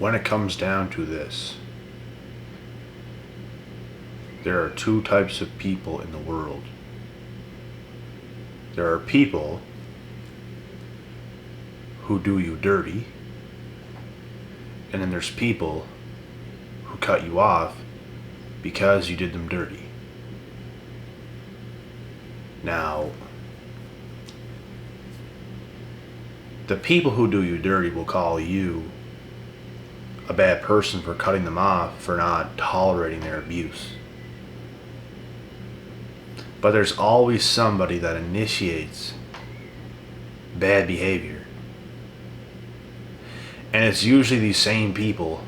when it comes down to this, there are two types of people in the world. There are people who do you dirty, and then there's people who cut you off because you did them dirty. Now, the people who do you dirty will call you a bad person for cutting them off, for not tolerating their abuse. But there's always somebody that initiates bad behavior. And it's usually these same people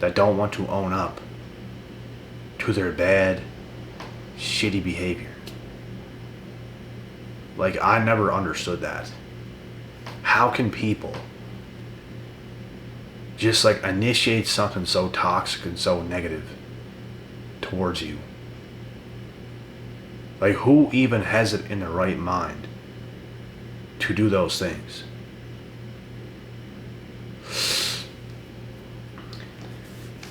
that don't want to own up to their bad, shitty behavior. Like, I never understood that. How can people just like initiate something so toxic and so negative towards you? Like, who even has it in their right mind to do those things?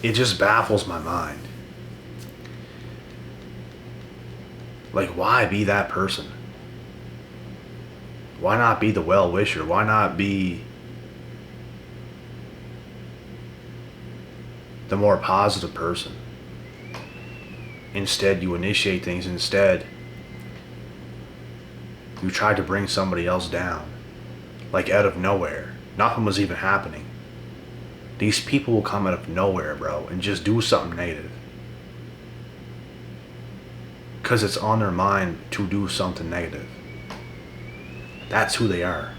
It just baffles my mind. Like, why be that person? Why not be the well-wisher? Why not be the more positive person? Instead, you initiate things. Instead, you try to bring somebody else down. Like, out of nowhere. Nothing was even happening. These people will come out of nowhere, bro, and just do something negative. Because it's on their mind to do something negative. That's who they are.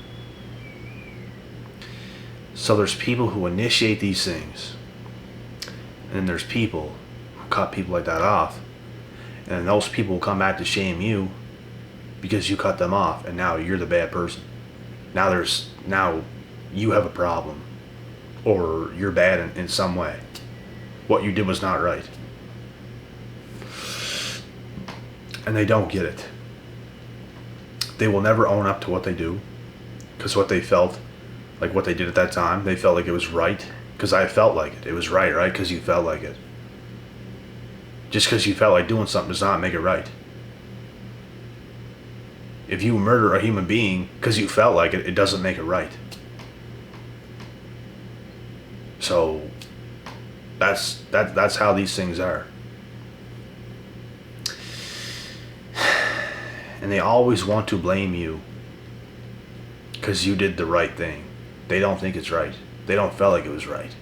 So there's people who initiate these things. And then there's people who cut people like that off. And then those people will come back to shame you because you cut them off, and now you're the bad person. Now you have a problem. Or you're bad in some way. What you did was not right. And they don't get it. They will never own up to what they do. Because what they felt, like what they did at that time, they felt like it was right. Because I felt like it. It was right? Because you felt like it. Just because you felt like doing something does not make it right. If you murder a human being because you felt like it, it doesn't make it right. So that's how these things are. And they always want to blame you because you did the right thing. They don't think it's right. They don't feel like it was right.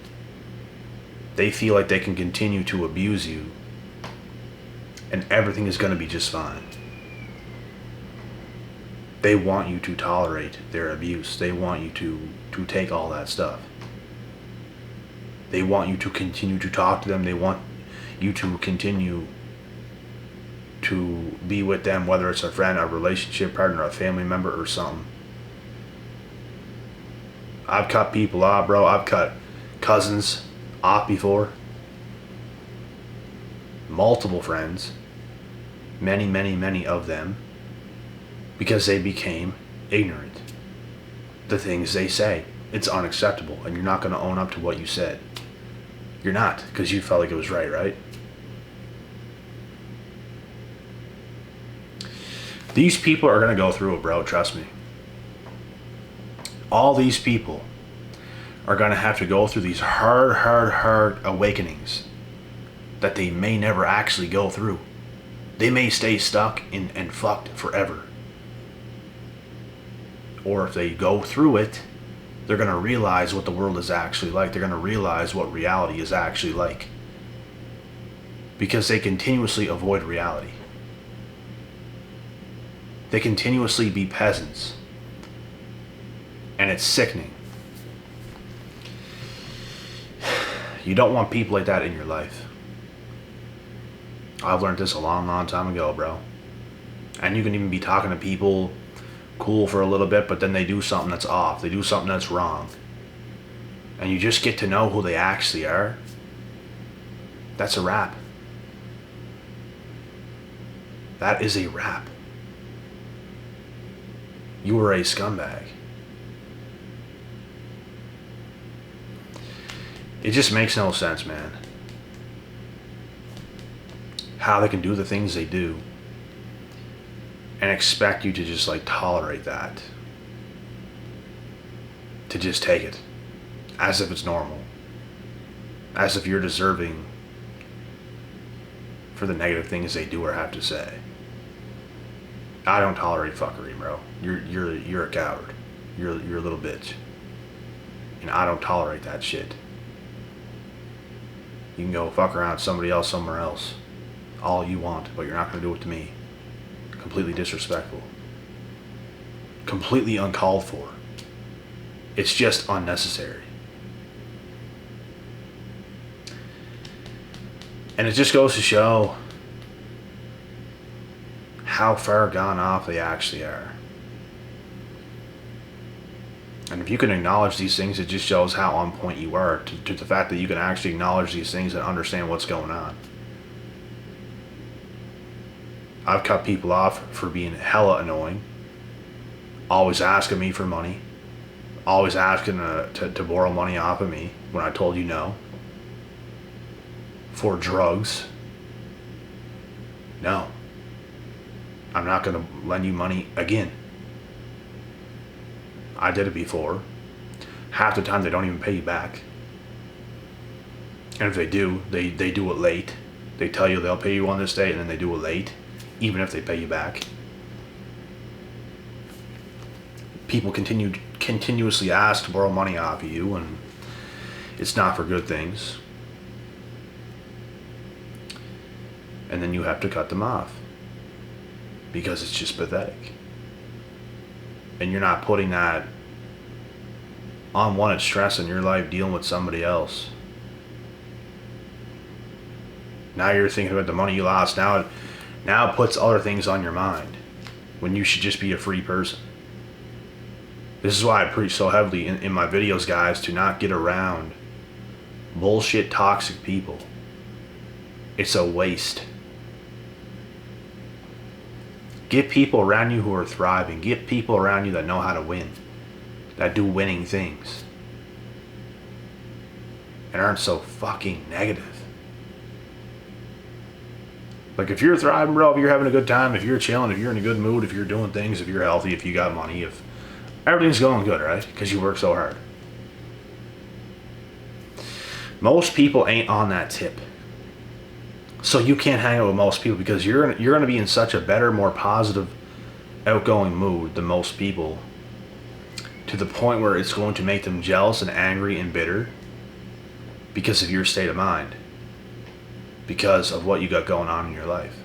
They feel like they can continue to abuse you and everything is going to be just fine. They want you to tolerate their abuse. They want you to take all that stuff. They want you to continue to talk to them. They want you to continue to be with them, whether it's a friend, a relationship partner, a family member, or something. I've cut people off, bro. I've cut cousins off before. Multiple friends. Many, many, many of them. Because they became ignorant. The things they say. It's unacceptable. And you're not going to own up to what you said. You're not. Because you felt like it was right, right? These people are going to go through it, bro. Trust me. All these people are going to have to go through these hard awakenings that they may never actually go through. They may stay stuck and fucked forever. Or if they go through it, they're going to realize what the world is actually like. They're going to realize what reality is actually like. Because they continuously avoid reality. They continuously be peasants. And it's sickening. You don't want people like that in your life. I've learned this a long time ago, bro. And you can even be talking to people cool for a little bit, but then they do something that's off. They do something that's wrong. And you just get to know who they actually are. That's a wrap. That is a wrap. You were a scumbag. It just makes no sense, man. How they can do the things they do and expect you to just like tolerate that. To just take it. As if it's normal. As if you're deserving for the negative things they do or have to say. I don't tolerate fuckery, bro. You're a coward. You're a little bitch. And I don't tolerate that shit. You can go fuck around with somebody else somewhere else. All you want, but you're not going to do it to me. Completely disrespectful. Completely uncalled for. It's just unnecessary. And it just goes to show how far gone off they actually are. And if you can acknowledge these things, it just shows how on point you are to the fact that you can actually acknowledge these things and understand what's going on. I've cut people off for being hella annoying. Always asking me for money. Always asking to borrow money off of me when I told you no. For drugs. No. I'm not going to lend you money again. I did it before. Half the time they don't even pay you back. And if they do, they do it late. They tell you they'll pay you on this date and then they do it late, even if they pay you back. People continuously ask to borrow money off of you, and it's not for good things. And then you have to cut them off because it's just pathetic. And you're not putting that unwanted stress in your life dealing with somebody else. Now you're thinking about the money you lost. Now it puts other things on your mind when you should just be a free person. This is why I preach so heavily in my videos, guys, to not get around bullshit, toxic people. It's a waste. Get people around you who are thriving. Get people around you that know how to win. That do winning things. And aren't so fucking negative. Like if you're thriving, bro, if you're having a good time, if you're chilling, if you're in a good mood, if you're doing things, if you're healthy, if you got money, if everything's going good, right? Because you work so hard. Most people ain't on that tip. So you can't hang out with most people because you're going to be in such a better, more positive, outgoing mood than most people, to the point where it's going to make them jealous and angry and bitter because of your state of mind, because of what you got going on in your life.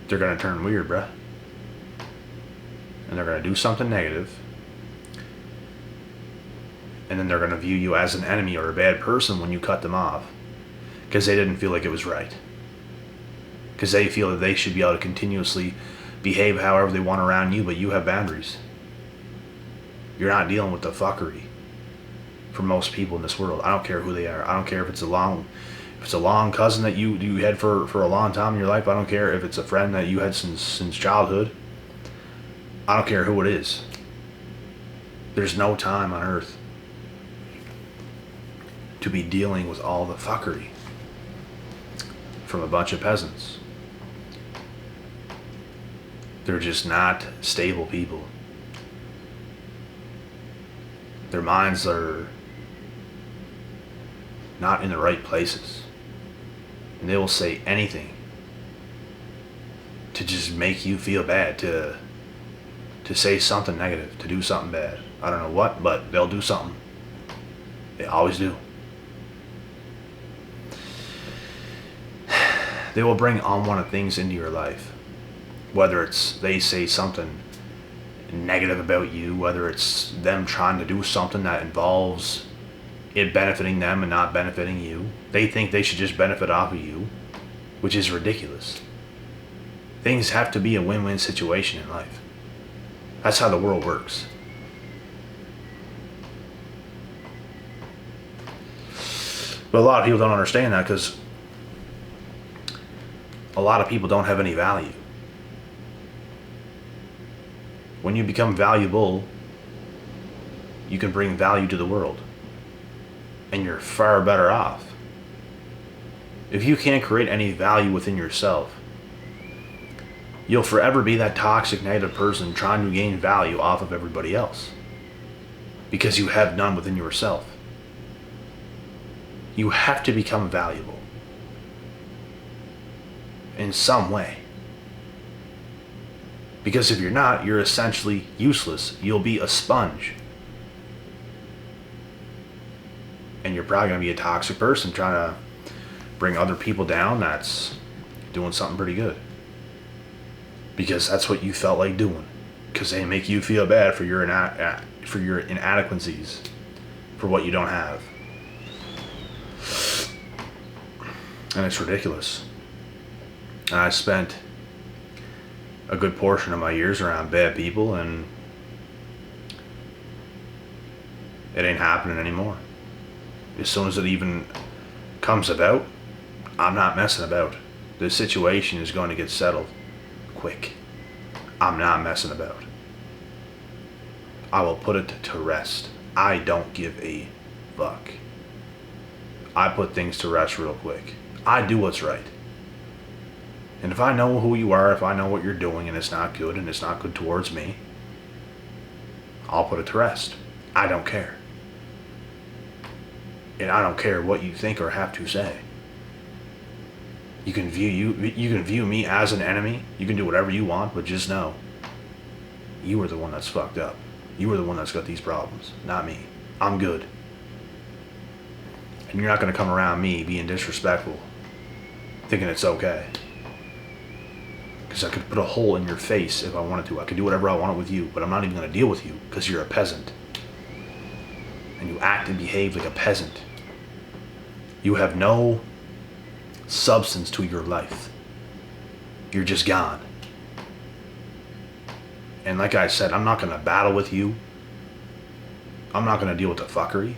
They're going to turn weird, bruh. And they're going to do something negative. And then they're going to view you as an enemy or a bad person when you cut them off. Because they didn't feel like it was right. Because they feel that they should be able to continuously behave however they want around you, but you have boundaries. You're not dealing with the fuckery for most people in this world. I don't care who they are. I don't care if it's a long cousin that you had for a long time in your life. I don't care if it's a friend that you had since childhood. I don't care who it is. There's no time on earth to be dealing with all the fuckery from a bunch of peasants. They're just not stable people. Their minds are not in the right places. And they will say anything to just make you feel bad, to say something negative, to do something bad. I don't know what, but they'll do something. They always do. They will bring unwanted things into your life. Whether it's they say something negative about you, whether it's them trying to do something that involves it benefiting them and not benefiting you. They think they should just benefit off of you, which is ridiculous. Things have to be a win-win situation in life. That's how the world works. But a lot of people don't understand that because a lot of people don't have any value. When you become valuable, you can bring value to the world. and you're far better off. If you can't create any value within yourself, you'll forever be that toxic, negative person trying to gain value off of everybody else, because you have none within yourself. You have to become valuable in some way. Because if you're not, you're essentially useless. You'll be a sponge. And you're probably going to be a toxic person trying to bring other people down that's doing something pretty good. Because that's what you felt like doing. Because they make you feel bad for your inadequacies, for what you don't have. And it's ridiculous. And I spent a good portion of my years around bad people, and it ain't happening anymore. As soon as it even comes about, I'm not messing about. The situation is going to get settled quick. I'm not messing about. I will put it to rest. I don't give a fuck. I put things to rest real quick. I do what's right. And if I know who you are, if I know what you're doing and it's not good and it's not good towards me, I'll put it to rest. I don't care. And I don't care what you think or have to say. You can view me as an enemy. You can do whatever you want, but just know, you are the one that's fucked up. You are the one that's got these problems, not me. I'm good. And you're not going to come around me being disrespectful, thinking it's okay. Because I could put a hole in your face if I wanted to. I could do whatever I wanted with you, but I'm not even going to deal with you because you're a peasant. And you act and behave like a peasant. You have no substance to your life. You're just gone. And like I said, I'm not going to battle with you. I'm not going to deal with the fuckery.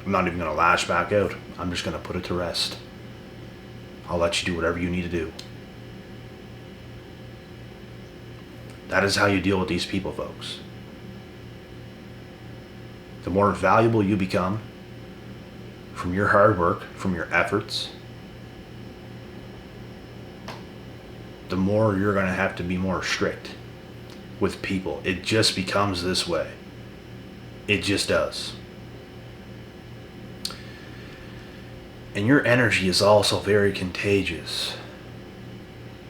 I'm not even going to lash back out. I'm just going to put it to rest. I'll let you do whatever you need to do. That is how you deal with these people, folks. The more valuable you become from your hard work, from your efforts, the more you're going to have to be more strict with people. It just becomes this way. It just does. And your energy is also very contagious.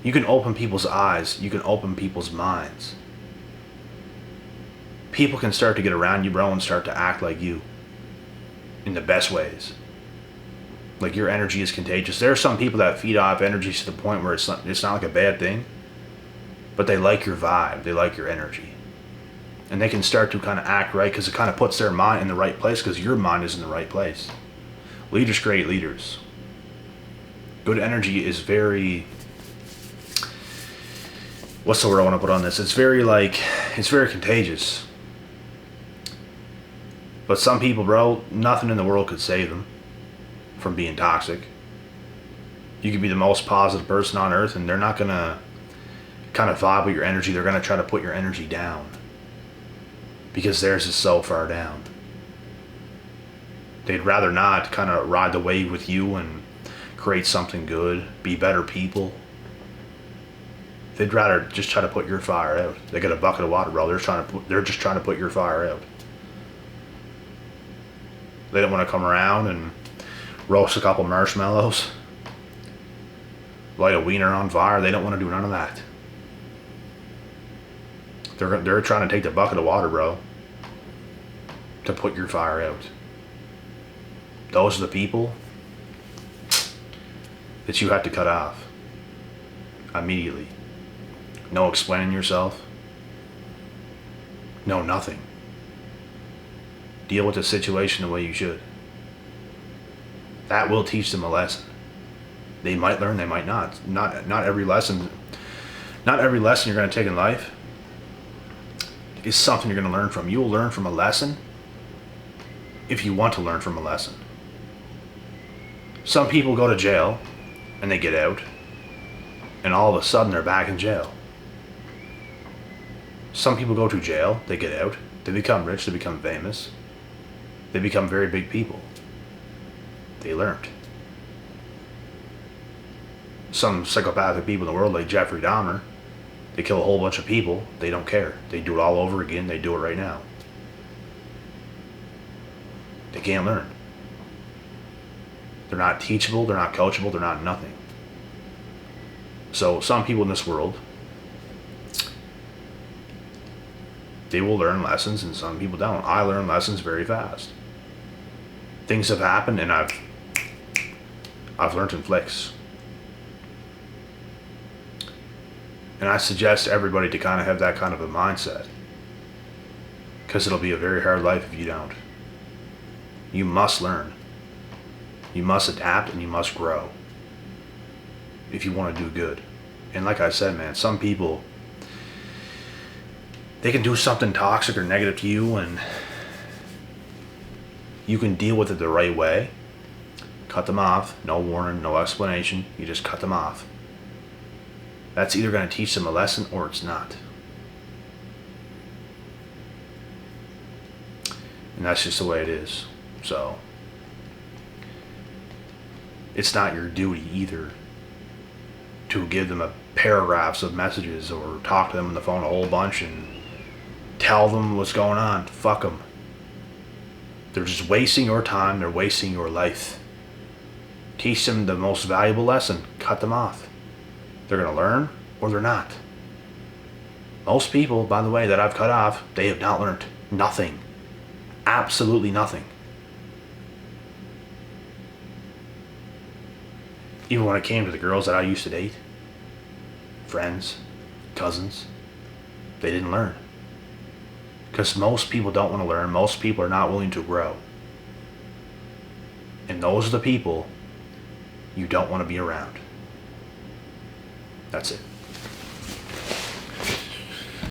You can open people's eyes. You can open people's minds. People can start to get around you, bro, and start to act like you in the best ways. Like, your energy is contagious. There are some people that feed off energy to the point where it's not like a bad thing, but they like your vibe. They like your energy. And they can start to kind of act right because it kind of puts their mind in the right place because your mind is in the right place. Leaders create leaders. Good energy is very... What's the word I want to put on this? It's very contagious. But some people, bro, nothing in the world could save them from being toxic. You could be the most positive person on earth and they're not going to kind of vibe with your energy. They're going to try to put your energy down because theirs is so far down. They'd rather not kind of ride the wave with you and create something good, be better people. They'd rather just try to put your fire out. They got a bucket of water, bro. They're just trying to put your fire out. They don't want to come around and roast a couple marshmallows, light a wiener on fire. They don't want to do none of that. They're trying to take the bucket of water, bro, to put your fire out. Those are the people that you have to cut off immediately. No explaining yourself. No nothing. Deal with the situation the way you should. That will teach them a lesson. They might learn, they might not. Not every lesson you're going to take in life is something you're going to learn from. You will learn from a lesson if you want to learn from a lesson. Some people go to jail and they get out and all of a sudden they're back in jail. Some people go to jail, they get out, they become rich, they become famous, They become very big people. They learned. Some psychopathic people in the world, like Jeffrey Dahmer, they kill a whole bunch of people. They don't care. They do it all over again. They do it right now. They can't learn. They're not teachable. They're not coachable. They're not nothing. So some people in this world, they will learn lessons and some people don't. I learn lessons very fast. Things have happened and I've learned in flicks. And I suggest everybody to kind of have that kind of a mindset. Because it'll be a very hard life if you don't. You must learn. You must adapt and you must grow. If you want to do good. And like I said, man, some people, they can do something toxic or negative to you and you can deal with it the right way. Cut them off. No warning, no explanation. You just cut them off. That's either going to teach them a lesson or it's not. And that's just the way it is. So, it's not your duty either to give them paragraphs of messages or talk to them on the phone a whole bunch and tell them what's going on. Fuck them. They're just wasting your time. They're wasting your life. Teach them the most valuable lesson. Cut them off. They're going to learn or they're not. Most people, by the way, that I've cut off, they have not learned nothing. Absolutely nothing. Even when it came to the girls that I used to date, friends, cousins, they didn't learn. Because most people don't want to learn. Most people are not willing to grow. And those are the people you don't want to be around. That's it.